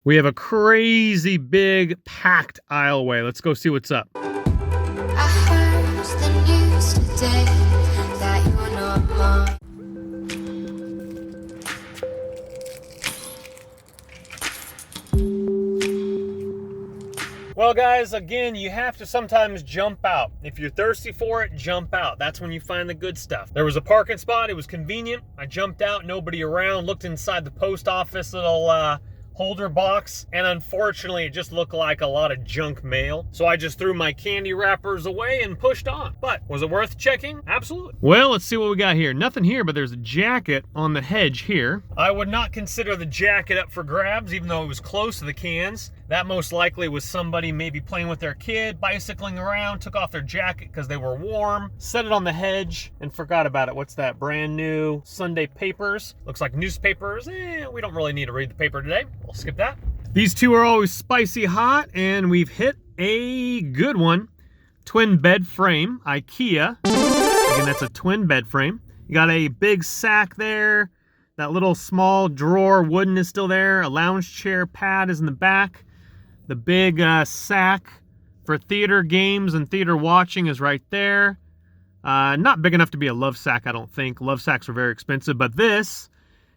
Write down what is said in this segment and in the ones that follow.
We have a crazy big packed aisleway. Let's go see what's up. I heard the news today that you're not mine. Well, guys, again, you have to sometimes jump out. If you're thirsty for it, jump out. That's when you find the good stuff. There was a parking spot. It was convenient. I jumped out, nobody around, looked inside the post office little holder box, and unfortunately it just looked like a lot of junk mail. So I just threw my candy wrappers away and pushed on. But was it worth checking? Absolutely. Well, let's see what we got here. Nothing here, but there's a jacket on the hedge here. I would not consider the jacket up for grabs, even though it was close to the cans. That most likely was somebody maybe playing with their kid, bicycling around, took off their jacket because they were warm, set it on the hedge, and forgot about it. What's that? Brand new Sunday papers. Looks like newspapers. We don't really need to read the paper today. We'll skip that. These two are always spicy hot, and we've hit a good one. Twin bed frame, IKEA. Again, that's a twin bed frame. You got a big sack there. That little small drawer wooden is still there. A lounge chair pad is in the back. The big sack for theater games and theater watching is right there. Not big enough to be a love sack, I don't think. Love sacks are very expensive, but this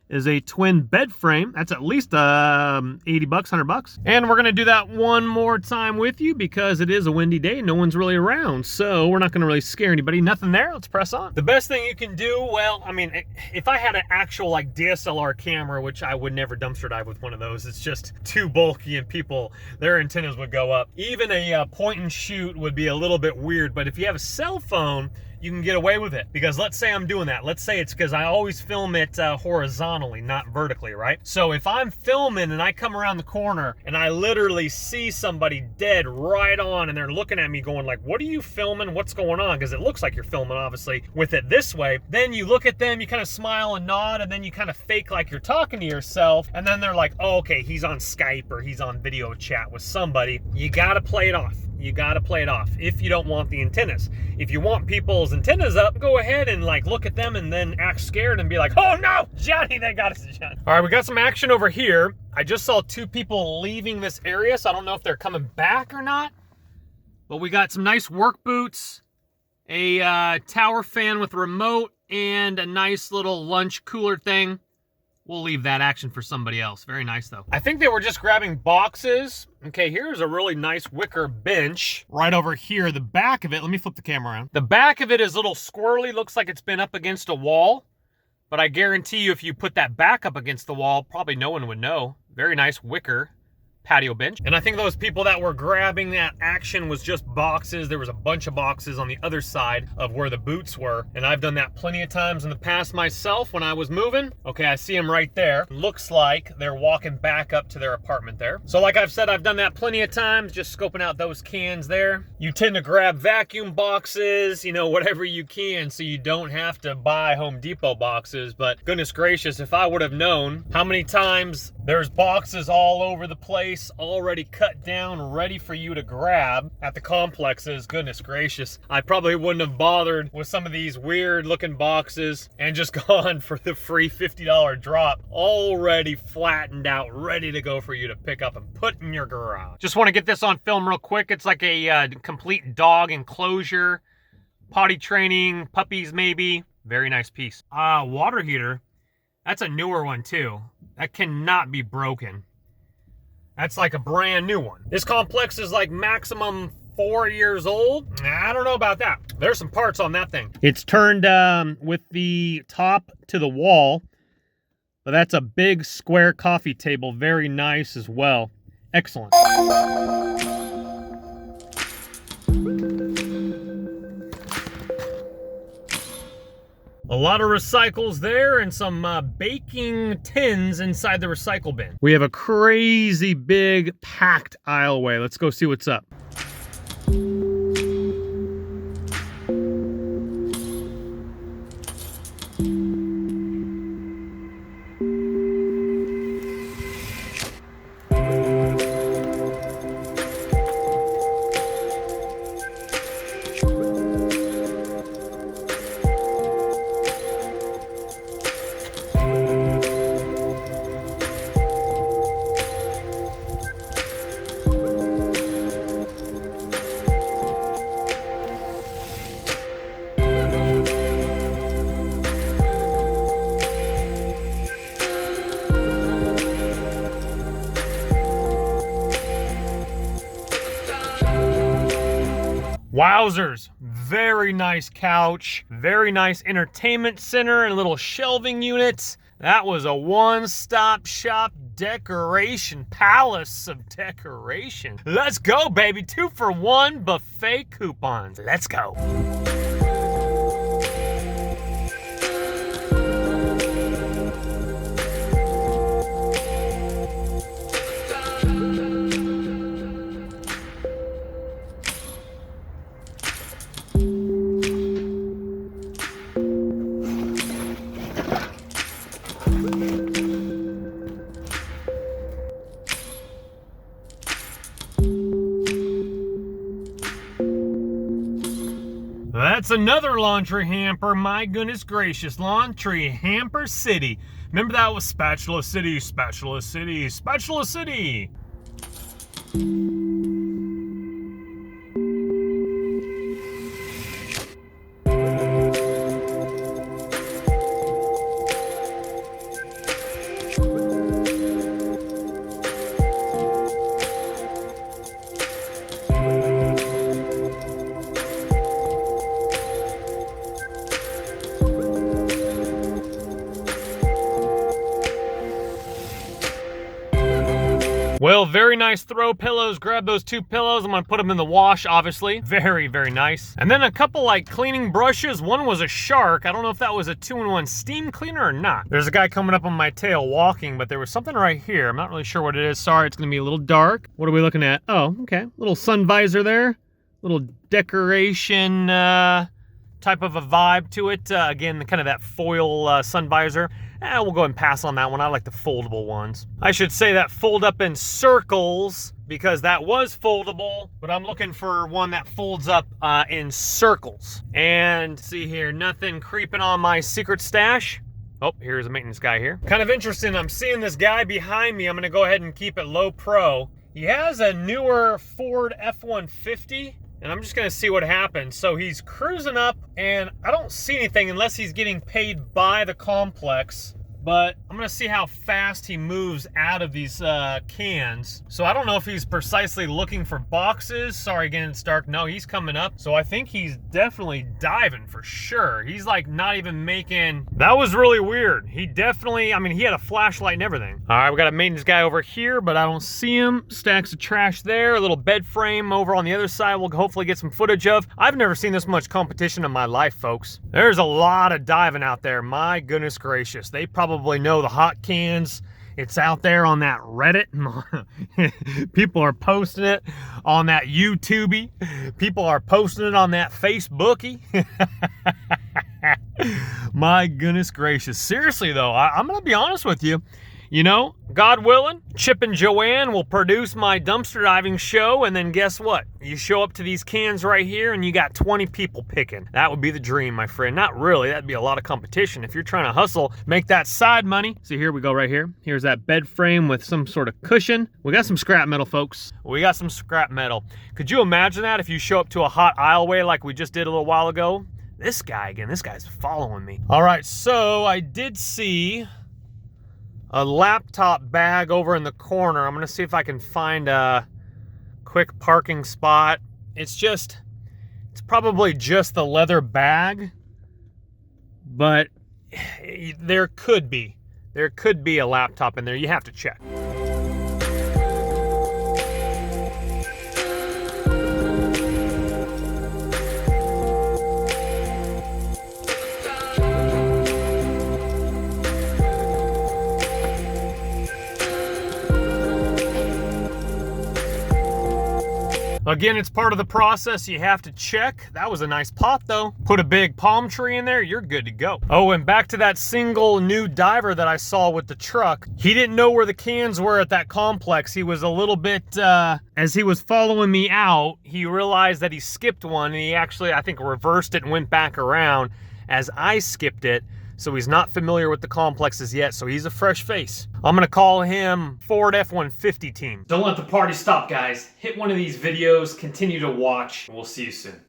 is a twin bed frame. That's at least 80 bucks, 100 bucks. And we're gonna do that one more time with you because it is a windy day. No one's really around, so we're not gonna really scare anybody. Nothing there, let's press on. The best thing you can do, well, I mean, if I had an actual like DSLR camera, which I would never dumpster dive with one of those, it's just too bulky and people, their antennas would go up. Even a point and shoot would be a little bit weird, but if you have a cell phone, you can get away with it. Because let's say I'm doing that. Let's say it's because I always film it horizontally, not vertically, right? So if I'm filming and I come around the corner and I literally see somebody dead right on and they're looking at me going like, what are you filming? What's going on? Because it looks like you're filming, obviously, with it this way. Then you look at them, you kind of smile and nod, and then you kind of fake like you're talking to yourself. And then they're like, oh, okay, he's on Skype or he's on video chat with somebody. You gotta play it off. You gotta play it off if you don't want the antennas. If you want people's antennas up, go ahead and like look at them and then act scared and be like, oh no, Johnny, they got us, Johnny. All right, we got some action over here. I just saw two people leaving this area, so I don't know if they're coming back or not. But we got some nice work boots, a tower fan with a remote, and a nice little lunch cooler thing. We'll leave that action for somebody else. Very nice, though. I think they were just grabbing boxes. Okay, here's a really nice wicker bench right over here. The back of it, let me flip the camera around. The back of it is a little squirrely. Looks like it's been up against a wall. But I guarantee you, if you put that back up against the wall, probably no one would know. Very nice wicker patio bench. And I think those people that were grabbing that action was just boxes. There was a bunch of boxes on the other side of where the boots were. And I've done that plenty of times in the past myself when I was moving. Okay, I see them right there. Looks like they're walking back up to their apartment there. So like I've said, I've done that plenty of times, just scoping out those cans there. You tend to grab vacuum boxes, you know, whatever you can, so you don't have to buy Home Depot boxes. But goodness gracious, if I would have known how many times there's boxes all over the place, already cut down, ready for you to grab at the complexes, goodness gracious, I probably wouldn't have bothered with some of these weird looking boxes and just gone for the free $50 drop, already flattened out, ready to go for you to pick up and put in your garage. Just want to get this on film real quick. It's like a complete dog enclosure, potty training, puppies maybe. Very nice piece. Water heater. That's a newer one too. That cannot be broken. That's like a brand new one. This complex is like maximum 4 years old. I don't know about that. There's some parts on that thing. It's turned with the top to the wall, but that's a big square coffee table. Very nice as well. Excellent. A lot of recycles there and some baking tins inside the recycle bin. We have a crazy big packed aisleway. Let's go see what's up. Wowzers, very nice couch, very nice entertainment center and little shelving units. That was a one-stop shop decoration, palace of decoration. Let's go, baby. 2-for-1 buffet coupons. Let's go. That's another laundry hamper. My goodness gracious. Laundry Hamper City. Remember that was Spatula City, Spatula City, Spatula City. Well, very nice throw pillows. Grab those 2 pillows. I'm gonna put them in the wash, obviously. Very, very nice. And then a couple like cleaning brushes. One was a Shark. I don't know if that was a 2-in-1 steam cleaner or not. There's a guy coming up on my tail walking, but there was something right here. I'm not really sure what it is. Sorry, it's gonna be a little dark. What are we looking at? Oh, okay. Little sun visor there. Little decoration type of a vibe to it. Again, kind of that foil sun visor. We'll go ahead and pass on that one. I like the foldable ones. I should say that fold up in circles because that was foldable, but I'm looking for one that folds up in circles. And see here, nothing creeping on my secret stash. Oh, here's a maintenance guy here. Kind of interesting, I'm seeing this guy behind me. I'm gonna go ahead and keep it low pro. He has a newer Ford F-150. And I'm just gonna see what happens. So he's cruising up and I don't see anything unless he's getting paid by the complex. But I'm gonna see how fast he moves out of these cans. So I don't know if he's precisely looking for boxes. Sorry, again, it's dark. No, he's coming up. So I think he's definitely diving for sure. He's like not even making, that was really weird. He definitely, I mean, he had a flashlight and everything. All right, we got a maintenance guy over here, but I don't see him. Stacks of trash there, a little bed frame over on the other side. We'll hopefully get some footage of. I've never seen this much competition in my life, folks. There's a lot of diving out there. My goodness gracious. They probably know the hot cans. It's out there on that Reddit. People are posting it on that YouTubey. People are posting it on that Facebooky. My goodness gracious. Seriously though, I'm gonna be honest with you. You know, God willing, Chip and Joanne will produce my dumpster diving show, and then guess what? You show up to these cans right here and you got 20 people picking. That would be the dream, my friend. Not really, that'd be a lot of competition. If you're trying to hustle, make that side money. See, here we go right here. Here's that bed frame with some sort of cushion. We got some scrap metal, folks. We got some scrap metal. Could you imagine that if you show up to a hot aisleway like we just did a little while ago? This guy, again, this guy's following me. All right, so I did see a laptop bag over in the corner. I'm gonna see if I can find a quick parking spot. It's probably just the leather bag, but there could be a laptop in there. You have to check. Again, it's part of the process. You have to check. That was a nice pot though. Put a big palm tree in there, you're good to go. Oh, and back to that single new diver that I saw with the truck. He didn't know where the cans were at that complex. He was a little bit, as he was following me out, he realized that he skipped one, and he actually, I think, reversed it and went back around as I skipped it. So he's not familiar with the complexes yet, so he's a fresh face. I'm gonna call him Ford F-150 team. Don't let the party stop, guys. Hit one of these videos, continue to watch, and we'll see you soon.